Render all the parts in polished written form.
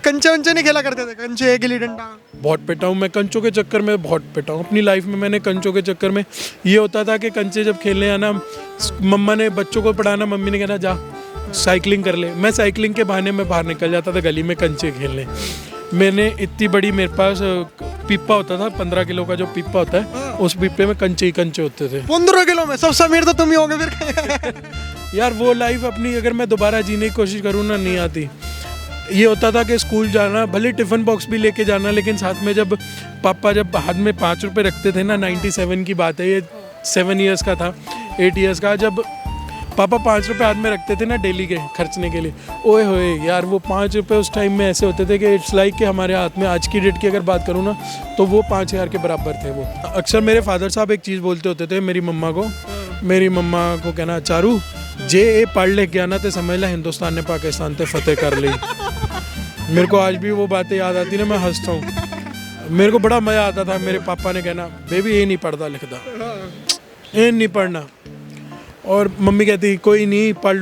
कंचे वंचे नहीं खेला करते थे? कंचे, गिल्ली डंडा? बहुत पिटा हूँ मैं कंचों के चक्कर में, बहुत पिटा हूँ अपनी लाइफ में मैंने कंचों के चक्कर में। ये होता था कि कंचे जब खेलने आना, मम्मा ने बच्चों को पढ़ाना, मम्मी ने कहना जा साइकिलिंग कर ले, मैं साइकिलिंग के बहाने में बाहर निकल जाता था गली में कंचे खेलने। मैंने इतनी बड़ी, मेरे पास पीपा होता था 15 किलो का जो पीपा होता है, उस पीपे में कंचे ही कंचे होते थे। 15 किलो में? सबसे अमीर तो तुम ही होगे फिर। यार वो लाइफ अपनी अगर मैं दोबारा जीने की कोशिश करूँ ना, नहीं आती। ये होता था कि स्कूल जाना, भले टिफ़िन बॉक्स भी लेके जाना, लेकिन साथ में जब पापा जब हाथ में 5 रुपये रखते थे ना, 97 की बात है, ये 7 ईयर्स का था, 8 ईयर्स का, जब पापा 5 रुपये हाथ में रखते थे ना डेली के खर्चने के लिए, ओए होए यार, वो 5 रुपये उस टाइम में ऐसे होते थे कि इट्स लाइक कि हमारे हाथ में, आज की डेट की अगर बात करूँ ना, तो वो 5000 के बराबर थे वो। अक्सर मेरे फादर साहब एक चीज़ बोलते होते थे मेरी मम्मा को कहना, चारू जे ए पढ़ ले गया ना, तो समझ ला हिंदुस्तान ने पाकिस्तान ते फतेह कर ली। मेरे को आज भी वो बातें याद आती ना, मैं हंसता हूँ। मेरे को बड़ा मज़ा आता था मेरे पापा ने कहना, बेबी ये नहीं पढ़ता लिखता, ये नहीं पढ़ना। और मम्मी कहती कोई नहीं, पढ़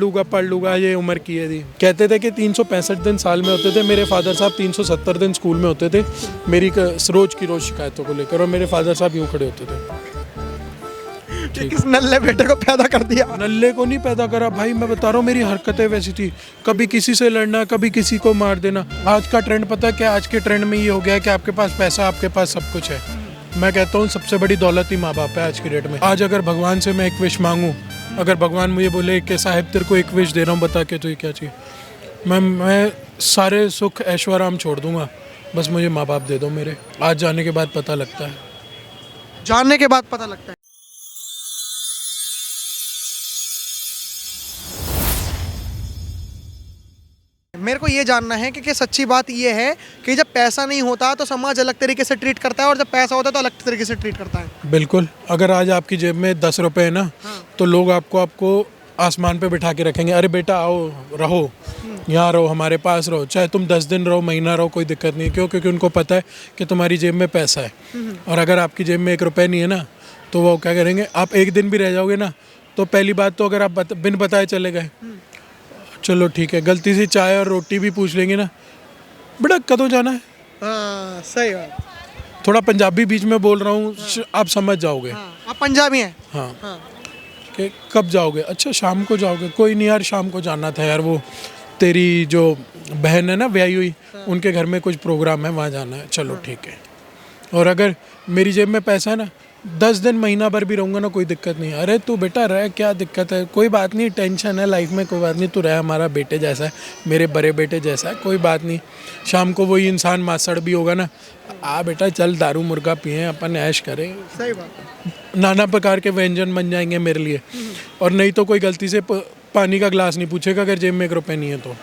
लूँगा, ये उम्र की है थी। कहते थे कि 365 दिन साल में होते थे, मेरे फादर साहब 370 दिन स्कूल में होते थे मेरी रोज़ की रोज़ शिकायतों को लेकर, और मेरे फादर साहब यूँ खड़े होते थे। किस नल्ले बेटे को पैदा कर दिया? नल्ले को नहीं पैदा करा भाई, मैं बता रहा हूँ मेरी हरकतें वैसी थी, कभी किसी से लड़ना, कभी किसी को मार देना। आज का ट्रेंड पता है क्या? आज के ट्रेंड में ये हो गया है कि आपके पास पैसा, आपके पास सब कुछ है। मैं कहता हूँ सबसे बड़ी दौलत ही माँ बाप है आज की डेट में। आज अगर भगवान से मैं एक विश मांगूँ, अगर भगवान मुझे बोले कि साहिब तेरे को एक विश दे रहा हूँ, बता के तो ये क्या चाहिए, मैं सारे सुख ऐश्वर्य छोड़ दूंगा, बस मुझे माँ बाप दे दो मेरे। आज जाने के बाद पता लगता है। जानने के बाद पता लगता है। मेरे को ये जानना है कि सच्ची बात ये है कि जब पैसा नहीं होता तो समाज अलग तरीके से ट्रीट करता है, और जब पैसा होता है तो अलग तरीके से ट्रीट करता है। बिल्कुल। अगर आज आपकी जेब में 10 रुपए है ना, तो लोग आपको आसमान पे बिठा के रखेंगे, अरे बेटा आओ, रहो यहाँ, रहो हमारे पास, रहो, चाहे तुम 10 दिन रहो, महीना रहो, कोई दिक्कत नहीं। क्यों? क्योंकि उनको पता है कि तुम्हारी जेब में पैसा है। और अगर आपकी जेब में 1 रुपये नहीं है ना, तो वो क्या करेंगे, आप एक दिन भी रह जाओगे ना, तो पहली बात तो अगर आप बिन बताए चले गए, चलो ठीक है, गलती से चाय और रोटी भी पूछ लेंगे ना, बेटा कदों जाना है। हाँ, सही बात। थोड़ा पंजाबी बीच में बोल रहा हूँ, आप समझ जाओगे। आप पंजाबी हैं? हाँ। कि कब जाओगे? अच्छा शाम को जाओगे। कोई नहीं यार, शाम को जाना था यार, वो तेरी जो बहन है ना ब्याही हुई, उनके घर में कुछ प्रोग्राम है, वहाँ जाना है, चलो ठीक है। और अगर मेरी जेब में पैसा है ना, 10 दिन महीना भर भी रहूँगा ना, कोई दिक्कत नहीं। अरे तू बेटा रह, क्या दिक्कत है, कोई बात नहीं, टेंशन है लाइफ में, कोई बात नहीं, तू रह, हमारा बेटे जैसा है, मेरे बड़े बेटे जैसा है, कोई बात नहीं। शाम को वही इंसान मासड़ भी होगा ना, आ बेटा चल दारू मुर्गा पिए, अपन ऐश करें। सही बात। नाना प्रकार के व्यंजन बन जाएंगे मेरे लिए। और नहीं तो कोई गलती से पानी का गिलास नहीं पूछेगा अगर जेब में 1 रुपये नहीं है तो।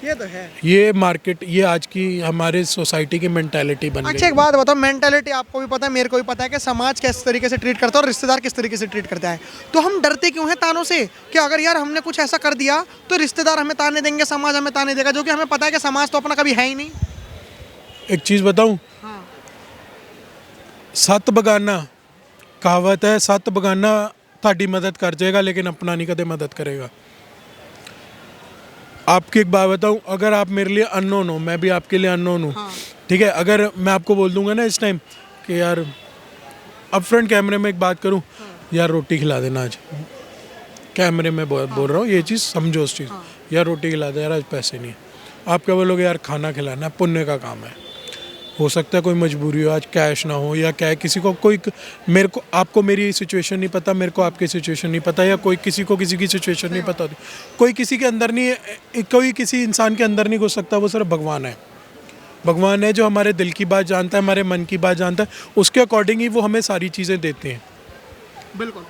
ये तो है। ये मार्केट, ये आज की हमारे सोसाइटी की मेंटालिटी बन गई। अच्छा एक बात बताओ, मेंटालिटी आपको भी पता है, मेरे को भी पता है कि समाज किस तरीके से ट्रीट करता है और रिश्तेदार किस तरीके से ट्रीट करता है, तो हम डरते क्यों हैं तानों से कि अगर यार हमने कुछ ऐसा कर दिया तो रिश्तेदार हमें ताने देंगे, समाज हमें ताने देगा, जो कि हमें पता है कि समाज तो अपना कभी है ही नहीं। एक चीज़ बताऊं, हाँ। 7 बगाना कहावत है, 7 बगाना ताड़ी मदद कर जाएगा लेकिन अपना नहीं कदे मदद करेगा। आपकी एक बात बताऊं, अगर आप मेरे लिए अननोन हो, मैं भी आपके लिए अननोन हूँ, ठीक है, अगर मैं आपको बोल दूंगा ना इस टाइम कि यार अब फ्रंट कैमरे में एक बात करूं, यार रोटी खिला देना आज, कैमरे में बोल रहा हूँ, ये चीज़ समझो उस चीज़, यार रोटी खिला दे यार, आज पैसे नहीं है, आप क्या बोलोगे, यार खाना खिलाना पुण्य का काम है। हो सकता है कोई मजबूरी हो, आज कैश ना हो, या क्या है, किसी को कोई, मेरे को आपको मेरी सिचुएशन नहीं पता, मेरे को आपकी सिचुएशन नहीं पता, या कोई किसी को किसी की सिचुएशन नहीं पता होती, कोई किसी के अंदर नहीं, कोई किसी इंसान के अंदर नहीं घुस सकता, वो सिर्फ भगवान है। भगवान है जो हमारे दिल की बात जानता है, हमारे मन की बात जानता है, उसके अकॉर्डिंग ही वो हमें सारी चीज़ें देते हैं। बिल्कुल।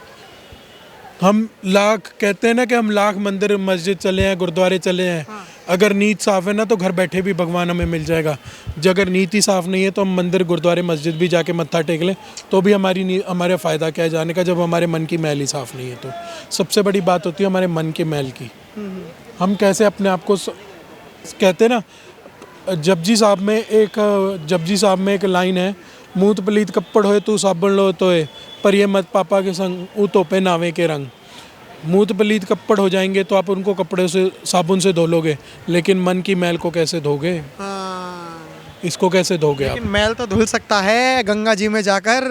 हम लाख कहते हैं ना कि हम लाख मंदिर मस्जिद चले हैं, गुरुद्वारे चले हैं, अगर नीत साफ़ है ना तो घर बैठे भी भगवान हमें मिल जाएगा। अगर नीति साफ़ नहीं है तो हम मंदिर गुरुद्वारे मस्जिद भी जाके मत्था टेक लें तो भी हमारे फ़ायदा क्या है जाने का, जब हमारे मन की मैल ही साफ़ नहीं है। तो सबसे बड़ी बात होती है हमारे मन के मैल की। हम कैसे अपने आप को कहते हैं ना, जपजी साहब में एक लाइन है, मूत पलीत कपड़ होए तू साबुन लो तोए, पर ये मत पापा के संग ऊ तोपे नावे के रंग। मूत पलीत कपड़ हो जाएंगे तो आप उनको कपड़े से साबुन से धो लोगे, लेकिन मन की मैल को कैसे धोगे? इसको कैसे धोगे आप? लेकिन मैल तो धुल सकता है गंगा जी में जाकर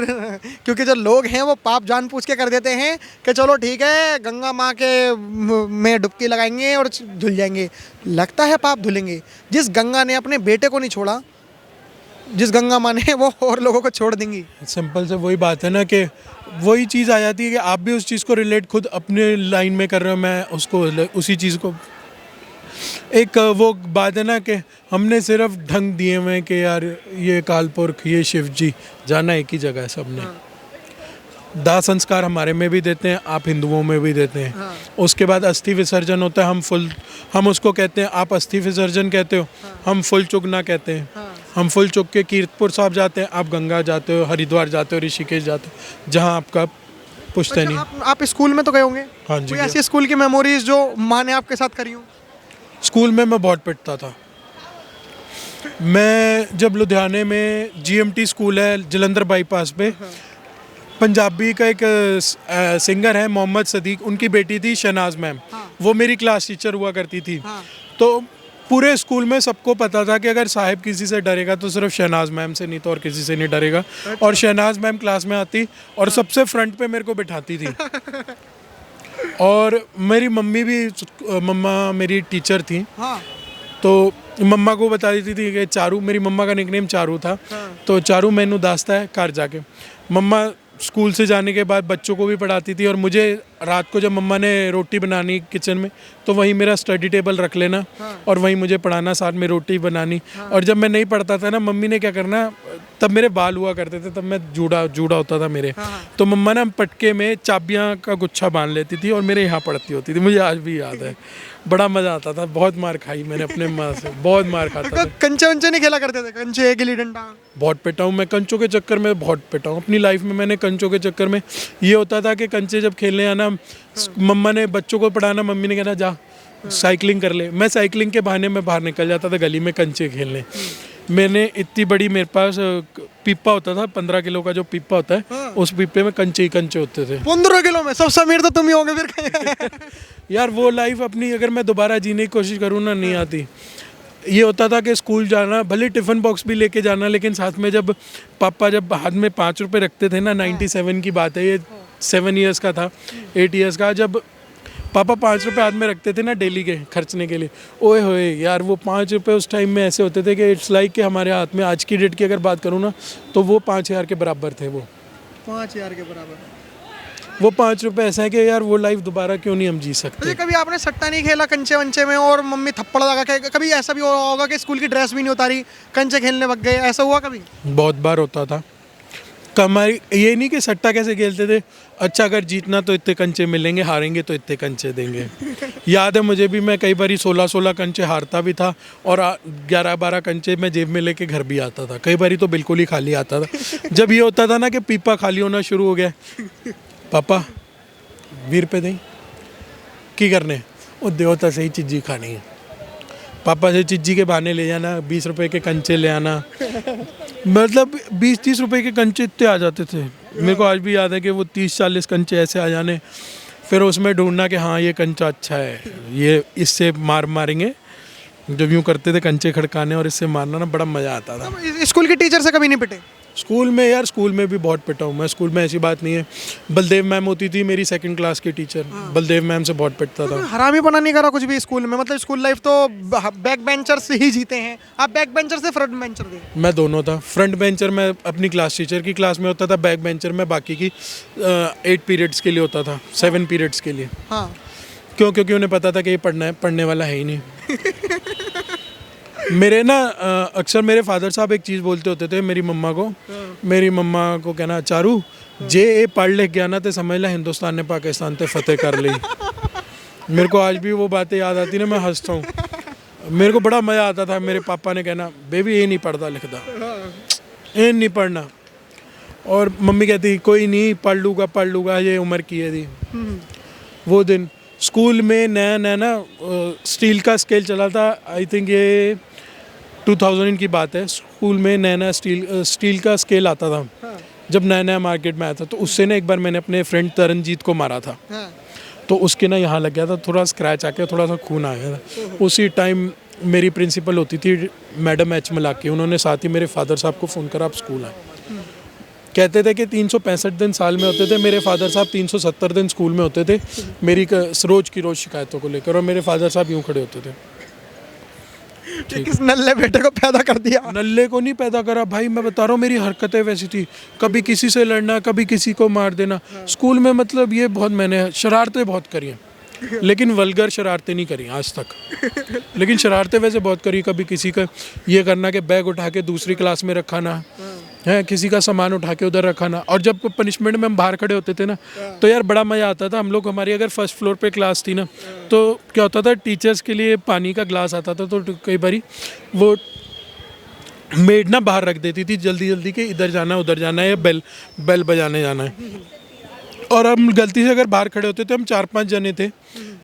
क्योंकि जो लोग हैं वो पाप जानबूझ के कर देते हैं कि चलो ठीक है गंगा माँ के में डुबकी लगाएंगे और धुल जाएंगे। लगता है पाप धुलेंगे। जिस गंगा ने अपने बेटे को नहीं छोड़ा, जिस गंगा माँ ने, वो और लोगों को छोड़ देंगी। सिंपल से वही बात है ना कि वही चीज़ आ जाती है कि आप भी उस चीज़ को रिलेट खुद अपने लाइन में कर रहे हो, मैं उसको उसी चीज़ को। एक वो बात है ना कि हमने सिर्फ ढंग दिए हुए हैं कि यार ये काल पुरख, ये शिव जी, जाना एक ही जगह है सबने। दाह संस्कार हमारे में भी देते हैं, आप हिंदुओं में भी देते हैं। उसके बाद अस्थि विसर्जन होता है, हम उसको कहते हैं, आप अस्थि विसर्जन कहते हो, हम फुल चुगना कहते हैं। हम फुल चुग के कीर्तपुर साहब जाते हैं, आप गंगा जाते हो, हरिद्वार जाते हो, ऋषिकेश जाते हो, जहाँ आपका पुश्तैनी। आप स्कूल में तो गए होंगे। हाँ जी, कोई ऐसी स्कूल की मेमोरीज जो माँ ने आपके साथ करी हो? स्कूल में मैं बहुत पिटता था। मैं जब लुधियाने में GMT स्कूल है जलंधर बाईपास पे, पंजाबी का एक सिंगर है मोहम्मद सदीक, उनकी बेटी थी शहनाज मैम, वो मेरी क्लास टीचर हुआ करती थी। तो पूरे स्कूल में सबको पता था कि अगर साहिब किसी से डरेगा तो सिर्फ शहनाज मैम से, नहीं तो और किसी से नहीं डरेगा। और शहनाज मैम क्लास में आती और सबसे फ्रंट पे मेरे को बिठाती थी। और मेरी मम्मी भी, मम्मा मेरी टीचर थी, तो मम्मा को बता देती थी कि चारू, मेरी मम्मा का निकनेम चारू था, तो चारू मैनू दास्ता है घर जाके। मम्मा स्कूल से जाने के बाद बच्चों को भी पढ़ाती थी, और मुझे रात को जब मम्मा ने रोटी बनानी किचन में तो वहीं मेरा स्टडी टेबल रख लेना और वहीं मुझे पढ़ाना, साथ में रोटी बनानी। और जब मैं नहीं पढ़ता था ना, मम्मी ने क्या करना, तब मेरे बाल हुआ करते थे, तब मैं जूड़ा होता था मेरे, तो मम्मा ना पटके में चाबियाँ का गुच्छा बांध लेती थी और मेरे यहाँ पड़ती होती थी। मुझे आज भी याद है, बड़ा मजा आता था। बहुत मार खाई मैंने अपने माँ से, बहुत मार खाता था। कंचे वंचे नहीं खेला करते थे? कंचे, गिल्ली डंडा? बहुत पिटा हूँ मैं कंचों के चक्कर में, बहुत पिटा हूँ अपनी लाइफ में। मैंने कंचों के चक्कर में, ये होता था कि कंचे जब खेलने आना, मम्मा ने बच्चों को पढ़ाना, मम्मी ने कहना जा साइकिलिंग कर ले। मैं साइकिलिंग के बहाने में बाहर निकल जाता था गली में कंचे खेलने। मैंने इतनी बड़ी, मेरे पास पीपा होता था 15 किलो का, जो पीपा होता है, उस पीपे में कंचे ही कंचे होते थे। 15 किलो में? सबसे अमीर तो तुम ही होंगे फिर। यार वो लाइफ अपनी अगर मैं दोबारा जीने की कोशिश करूँ ना, नहीं आती। ये होता था कि स्कूल जाना, भले टिफ़िन बॉक्स भी लेके जाना, लेकिन साथ में जब पापा जब हाथ में 5 रुपये रखते थे ना, 97 की बात है, ये 7 ईयर्स का था, 8 ईयर्स का, जब पापा 5 रुपये हाथ में रखते थे ना डेली के खर्चने के लिए, ओए होए यार, वो 5 रुपये उस टाइम में ऐसे होते थे कि इट्स लाइक कि हमारे हाथ में, आज की डेट की अगर बात करूँ ना, तो वो 5,000 के बराबर थे। वो 5,000 के बराबर? वो 5 रुपये ऐसा है कि यार वो लाइफ दोबारा क्यों नहीं हम जी सकते। कभी आपने सट्टा नहीं खेला कंचे वंचे में और मम्मी थप्पड़ लगा के? कभी ऐसा भी होगा कि स्कूल की ड्रेस भी नहीं उतारी, कंचे खेलने लग गए, ऐसा हुआ कभी? बहुत बार होता था। हमारी ये नहीं कि सट्टा कैसे खेलते थे, अच्छा अगर जीतना तो इतने कंचे मिलेंगे, हारेंगे तो इतने कंचे देंगे। याद है मुझे भी, मैं कई बार 16-16 कंचे हारता भी था और 11-12 कंचे मैं जेब में लेके घर भी आता था। कई बार तो बिल्कुल ही खाली आता था। जब ये होता था ना कि पीपा खाली होना शुरू हो गया, पापा 20 रुपये दें की करने, वो देव तो सही चीज़ी खानी है। पापा से चिज्जी के बहाने ले जाना, 20 रुपए के कंचे ले आना। मतलब 20-30 रुपए के कंचे इतने आ जाते थे। मेरे को आज भी याद है कि वो 30-40 कंचे ऐसे आ जाने, फिर उसमें ढूंढना कि हाँ ये कंचा अच्छा है, ये इससे मारेंगे। जब यूँ करते थे कंचे खड़काने और इससे मारना ना, बड़ा मज़ा आता था। स्कूल की टीचर से कभी नहीं पिटे? स्कूल में यार, स्कूल में भी बहुत पिटा हूँ मैं। स्कूल में ऐसी बात नहीं है। बलदेव मैम होती थी मेरी 2nd क्लास की टीचर, बलदेव मैम से बहुत पिटता था। हरामी बना नहीं करा कुछ भी स्कूल में? मतलब स्कूल लाइफ तो बैक बेंचर से ही जीते हैं। आप बैक बेंचर से फ्रंट बेंचर थे? मैं दोनों था। फ्रंट बेंचर मैं अपनी क्लास टीचर की क्लास में होता था, बैक बेंचर मैं बाकी की 8 पीरियड्स के लिए होता था, 7 पीरियड्स के लिए। हाँ, क्यों? क्योंकि उन्हें पता था कि ये पढ़ने वाला है ही नहीं। मेरे ना अक्सर मेरे फादर साहब एक चीज़ बोलते होते थे मेरी मम्मा को कहना, चारू जे ए पढ़ लिख गया ना तो समझ ला हिंदुस्तान ने पाकिस्तान ते फतेह कर ली। मेरे को आज भी वो बातें याद आती ना, मैं हंसता हूँ। मेरे को बड़ा मज़ा आता था। मेरे पापा ने कहना, बेबी ये नहीं पढ़ता लिखता, ये नहीं पढ़ना। और मम्मी कहती कोई नहीं, पढ़ लूँगा, ये उम्र की है थी। वो दिन स्कूल में नया ना स्टील का स्केल चला था। आई थिंक ये 2000 की बात है। स्कूल में नया स्टील का स्केल आता था। जब नया मार्केट में आया था, तो उससे ना एक बार मैंने अपने फ्रेंड तरनजीत को मारा था। तो उसके ना यहाँ लग गया था, थोड़ा स्क्रैच आके थोड़ा सा खून आ गया था। उसी टाइम मेरी प्रिंसिपल होती थी मैडम एच मलाकी, उन्होंने साथ ही मेरे फादर साहब को फ़ोन करा आप स्कूल आए। कहते थे कि 365 दिन साल में होते थे, मेरे फादर साहब 370 दिन स्कूल में होते थे मेरी रोज़ की रोज़ शिकायतों को लेकर, और मेरे फादर साहब यूँ खड़े होते थे। कि किस नल्ले बेटे को पैदा कर दिया। नल्ले को नहीं पैदा करा भाई, मैं बता रहा हूँ मेरी हरकतें वैसी थी, कभी किसी से लड़ना, कभी किसी को मार देना स्कूल में, मतलब ये बहुत मैंने शरारतें बहुत करी हैं, लेकिन वल्गर शरारतें नहीं करी आज तक। लेकिन शरारतें वैसे बहुत करी, कभी किसी का ये करना कि बैग उठा के दूसरी क्लास में रखाना है, किसी का सामान उठा के उधर रखाना। और जब पनिशमेंट में हम बाहर खड़े होते थे ना, तो यार बड़ा मज़ा आता था। हम लोग, हमारी अगर फर्स्ट फ्लोर पे क्लास थी ना, तो क्या होता था, टीचर्स के लिए पानी का ग्लास आता था, तो कई बारी वो मेड ना बाहर रख देती थी जल्दी जल्दी के इधर जाना उधर जाना है, या बेल बजाने जाना है। और हम गलती से अगर बाहर खड़े होते थे, हम 4-5 जने थे,